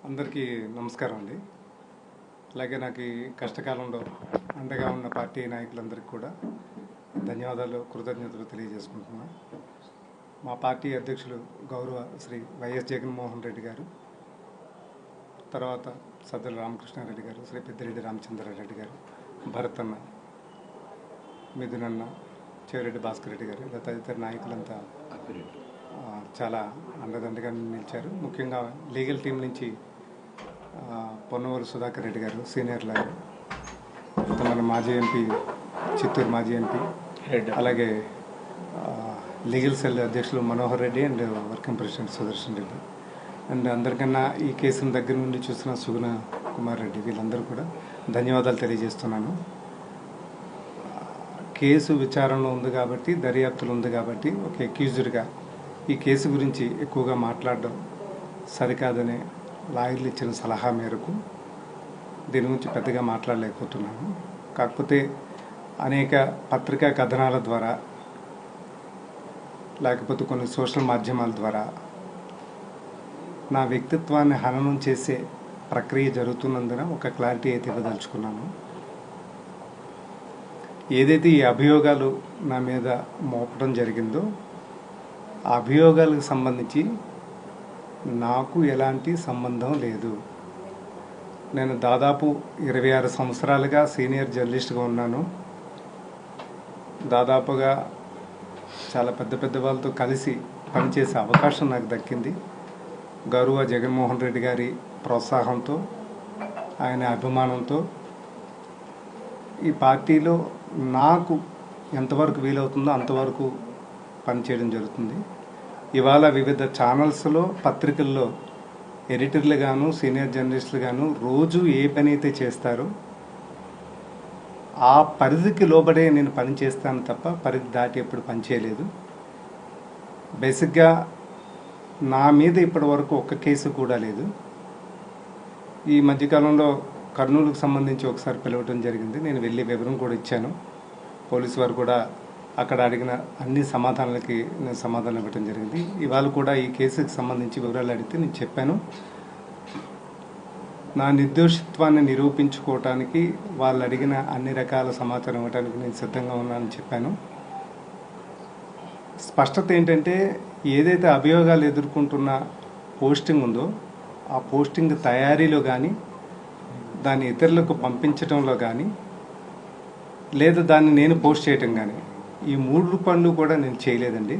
అందరికీ నమస్కారం అండి. అలాగే నాకు ఈ కష్టకాలంలో అండగా ఉన్న పార్టీ నాయకులందరికీ కూడా ధన్యవాదాలు, కృతజ్ఞతలు తెలియజేసుకుంటున్నా. మా పార్టీ అధ్యక్షులు గౌరవ శ్రీ వైఎస్ జగన్మోహన్ రెడ్డి గారు, తర్వాత సజ్జల రామకృష్ణారెడ్డి గారు, శ్రీ పెద్దిరెడ్డి రామచంద్రారెడ్డి గారు, భరత్ అన్న, మిథునన్న, చెవిరెడ్డి భాస్కర్ రెడ్డి గారు, ఇలా తదితర నాయకులంతా చాలా అండదండగా నిలిచారు. ముఖ్యంగా లీగల్ టీం నుంచి పొన్నవూరు సుధాకర్ రెడ్డి గారు, సీనియర్ లాయర్, మన మాజీ ఎంపీ, చిత్తూరు మాజీ ఎంపీ, అలాగే లీగల్ సెల్ అధ్యక్షులు Manohar Reddy and working president Sudarshan Reddy, and అందరికన్నా ఈ కేసును దగ్గర నుండి చూసిన సుగుణ కుమార్ రెడ్డి, వీళ్ళందరూ కూడా ధన్యవాదాలు తెలియజేస్తున్నాను. కేసు విచారణలో ఉంది కాబట్టి, దర్యాప్తులు ఉంది కాబట్టి, ఒక అక్యూజ్డ్గా ఈ కేసు గురించి ఎక్కువగా మాట్లాడడం సరికాదనే లాయర్లు ఇచ్చిన సలహా మేరకు దీని గురించి పెద్దగా మాట్లాడలేకపోతున్నాను. కాకపోతే అనేక పత్రికా కథనాల ద్వారా, లేకపోతే కొన్ని సోషల్ మాధ్యమాల ద్వారా నా వ్యక్తిత్వాన్ని హననం చేసే ప్రక్రియ జరుగుతున్నందున ఒక క్లారిటీ అయితే ఇవ్వదలుచుకున్నాను. ఏదైతే ఈ అభియోగాలు నా మీద మోపడం జరిగిందో ఆ అభియోగాలకు సంబంధించి నాకు ఎలాంటి సంబంధం లేదు. నేను దాదాపు 26 సంవత్సరాలుగా సీనియర్ జర్నలిస్ట్గా ఉన్నాను. దాదాపుగా చాలా పెద్ద వాళ్ళతో కలిసి పనిచేసే అవకాశం నాకు దక్కింది. గౌరవ జగన్మోహన్ రెడ్డి గారి ప్రోత్సాహంతో, ఆయన అభిమానంతో ఈ పార్టీలో నాకు ఎంతవరకు వీలవుతుందో అంతవరకు పనిచేయడం జరుగుతుంది. ఇవాళ వివిధ ఛానల్స్లో, పత్రికల్లో ఎడిటర్లు గాను, సీనియర్ జర్నలిస్టులు గాను రోజు ఏ పని అయితే చేస్తారో ఆ పరిధికి లోబడే నేను పని చేస్తాను తప్ప పరిధి దాటి ఎప్పుడు పనిచేయలేదు. బేసిక్గా నా మీద ఇప్పటి వరకు ఒక్క కేసు కూడా లేదు. ఈ మధ్యకాలంలో కర్నూలుకు సంబంధించి ఒకసారి పిలవటం జరిగింది. నేను వెళ్ళి వివరం కూడా ఇచ్చాను. పోలీసు వారు కూడా అక్కడ అడిగిన అన్ని సమాధానాలకి నేను సమాధానం ఇవ్వడం జరిగింది. ఇవాళ కూడా ఈ కేసుకి సంబంధించి వివరాలు అడిగితే నేను చెప్పాను. నా నిర్దోషిత్వాన్ని నిరూపించుకోవటానికి వాళ్ళు అడిగిన అన్ని రకాల సమాచారం ఇవ్వడానికి నేను సిద్ధంగా ఉన్నానని చెప్పాను. స్పష్టత ఏంటంటే, ఏదైతే అభియోగాలు ఎదుర్కొంటున్న పోస్టింగ్ ఉందో ఆ పోస్టింగ్ తయారీలో కానీ, దాన్ని ఇతరులకు పంపించడంలో కానీ, లేదా దాన్ని నేను పోస్ట్ చేయటం కానీ, ఈ 3 పనులు కూడా నేను చేయలేదండి.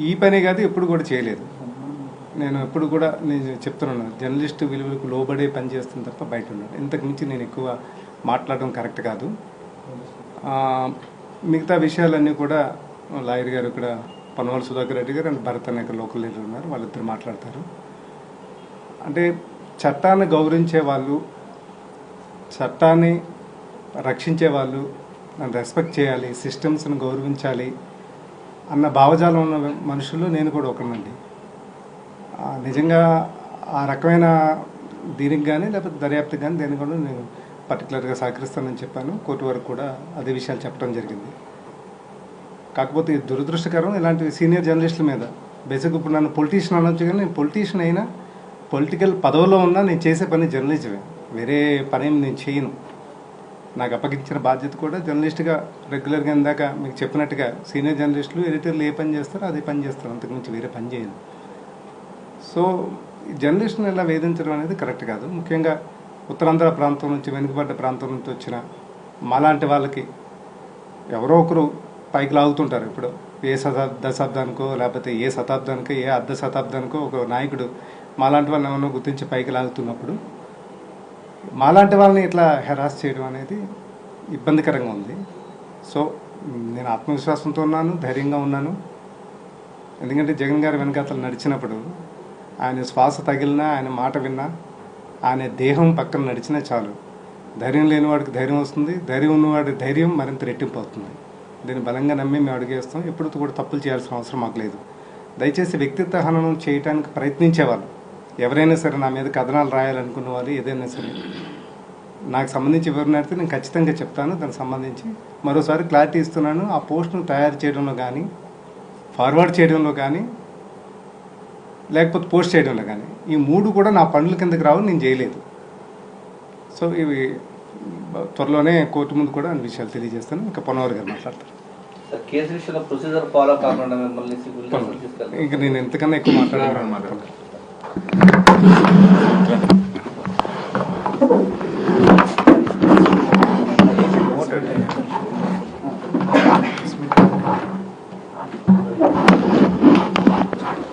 ఈ పనే కాదు, ఎప్పుడు కూడా చేయలేదు. నేను ఎప్పుడు కూడా నేను చెప్తున్నాను, జర్నలిస్టు విలువలకు లోబడే పని చేస్తుంది తప్ప బయట ఉన్నాను. ఇంతకు మించి నేను ఎక్కువ మాట్లాడడం కరెక్ట్ కాదు. మిగతా విషయాలన్నీ కూడా లాయర్ గారు ఇక్కడ పొన్నవూరు సుధాకర్ రెడ్డి గారు అండ్ భరత్ అనే లోకల్ లీడర్ ఉన్నారు, వాళ్ళిద్దరు మాట్లాడతారు. అంటే చట్టాన్ని గౌరవించే వాళ్ళు, చట్టాన్ని రక్షించే వాళ్ళు నన్ను రెస్పెక్ట్ చేయాలి, సిస్టమ్స్ని గౌరవించాలి అన్న భావజాలం ఉన్న మనుషులు నేను కూడా ఒకనండి. నిజంగా ఆ రకమైన దీనికి కానీ, లేకపోతే దర్యాప్తుకి కానీ దేనికి కూడా నేను పర్టికులర్గా సహకరిస్తానని చెప్పాను. కోర్టు వరకు కూడా అదే విషయాలు చెప్పడం జరిగింది. కాకపోతే దురదృష్టకరం, ఇలాంటి సీనియర్ జర్నలిస్టుల మీద బేసిక్ ఇప్పుడు నన్ను పొలిటీషియన్ అనొచ్చు, కానీ నేను పొలిటీషియన్ అయినా, పొలిటికల్ పదవిలో ఉన్నా నేను చేసే పని జర్నలిజమే, వేరే పని నేను చేయను. నాకు అప్పగించిన బాధ్యత కూడా జర్నలిస్ట్గా రెగ్యులర్గా ఇందాక మీకు చెప్పినట్టుగా సీనియర్ జర్నలిస్టులు, ఎడిటర్లు ఏ పని చేస్తారో అదే పని చేస్తారు, అంతకుమించి వేరే పని చేయను. సో జర్నలిస్టుని ఇలా వేధించడం అనేది కరెక్ట్ కాదు. ముఖ్యంగా ఉత్తరాంధ్ర ప్రాంతం నుంచి, వెనుకబడ్డ ప్రాంతం నుంచి వచ్చిన మాలాంటి వాళ్ళకి ఎవరో ఒకరు పైకి లాగుతుంటారు. ఇప్పుడు ఏ దశాబ్దానికో, లేకపోతే ఏ శతాబ్దానికో, ఏ అర్ధ శతాబ్దానికో ఒక నాయకుడు మాలాంటి వాళ్ళని ఏమన్నా గుర్తించి పైకి లాగుతున్నప్పుడు మాలాంటి వాళ్ళని ఇట్లా హెరాస్ చేయడం అనేది ఇబ్బందికరంగా ఉంది. సో నేను ఆత్మవిశ్వాసంతో ఉన్నాను, ధైర్యంగా ఉన్నాను. ఎందుకంటే జగన్ గారి వెనకాతలు నడిచినప్పుడు ఆయన శ్వాస తగిలినా, ఆయన మాట విన్నా, ఆయన దేహం పక్కన నడిచినా చాలు. ధైర్యం లేనివాడికి ధైర్యం వస్తుంది, ధైర్యం ఉన్నవాడి ధైర్యం మరింత రెట్టింపు అవుతుంది. దీన్ని బలంగా నమ్మి మేము అడుగేస్తాం. ఎప్పుడు కూడా తప్పులు చేయాల్సిన అవసరం మాకు లేదు. దయచేసి వ్యక్తిత్వ హననం చేయడానికి ప్రయత్నించేవాళ్ళు ఎవరైనా సరే, నా మీద కథనాలు రాయాలనుకున్న వాళ్ళు, ఏదైనా సరే నాకు సంబంధించి వివరణ అడిగితే నేను ఖచ్చితంగా చెప్తాను. దానికి సంబంధించి మరోసారి క్లారిటీ ఇస్తున్నాను. ఆ పోస్ట్ను తయారు చేయడంలో కానీ, ఫార్వర్డ్ చేయడంలో కానీ లేకపోతే పోస్ట్ చేయడంలో కానీ, ఈ 3 కూడా నా పనుల కిందకి రావు, నేను చేయలేదు. సో ఇవి త్వరలోనే కోర్టు ముందు కూడా అన్ని విషయాలు తెలియజేస్తాను. ఇంకా పొన్నవారు గారు మాట్లాడతారు. కేసు విషయంలో ప్రొసీజర్ ఫాలో కాకుండా మిమ్మల్ని సివిల్ కేసులు తీసుకెళ్తారు. ఇంకా నేను ఎంతకన్నా ఎక్కువ మాట్లాడాను.